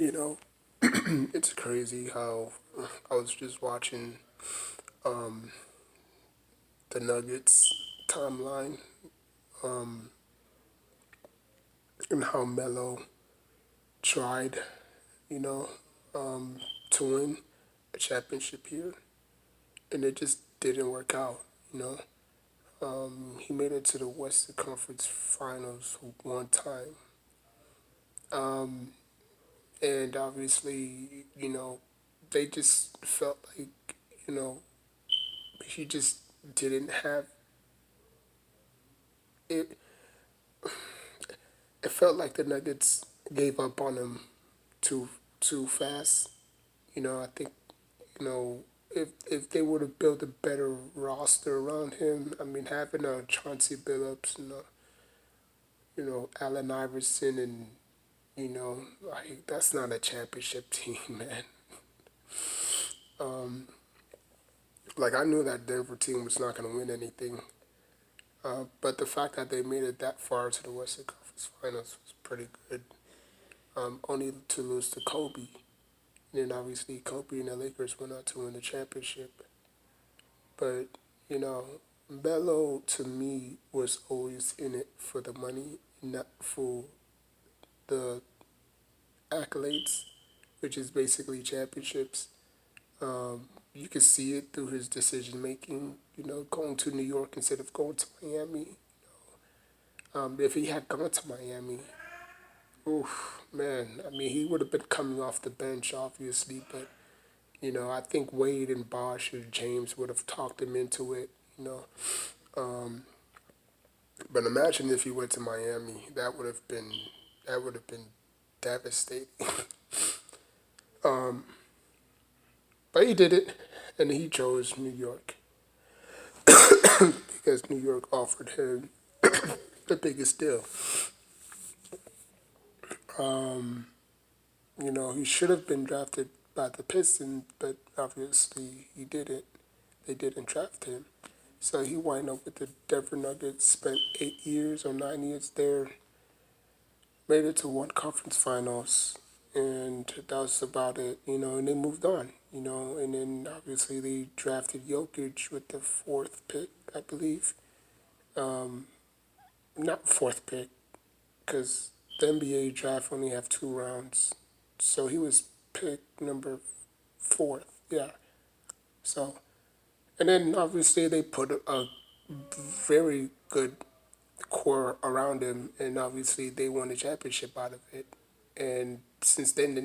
You know, it's crazy how I was just watching um, the Nuggets timeline um, and how Melo tried, you know, um, to win a championship here, and it just didn't work out. You know, he made it to the Western Conference Finals one time, um, and obviously, they just felt like, you know, he just didn't have it. It felt like the Nuggets gave up on him too too fast. I think if they would have built a better roster around him, I mean, having a Chauncey Billups and Allen Iverson and like that's not a championship team, man. Um, like I knew that Denver team was not going to win anything, but the fact that they made it that far to the Western Conference Finals was pretty good. Only to lose to Kobe. And then obviously Kobe and the Lakers went on to win the championship. But, you know, Melo to me was always in it for the money, not for the accolades, which is basically championships. You can see it through his decision making, going to New York instead of going to Miami. If he had gone to Miami, oof, man, I mean, he would have been coming off the bench, obviously, but I think Wade and Bosh and James would have talked him into it. You know, um, but imagine if he went to Miami. That would have been devastating. um, but he did it, and he chose New York because New York offered him the biggest deal. Um, he should have been drafted by the Pistons, but obviously he didn't. They didn't draft him. So he wound up with the Denver Nuggets, spent 8 years or 9 years there, made it to one conference finals, and that was about it, and they moved on, and then obviously they drafted Jokic with the fourth pick, I believe. Um, Not fourth pick, because the NBA draft only have 2 rounds. So he was picked number fourth, yeah. So, and then obviously they put a very good core around him, and obviously they won a championship out of it. And since then, the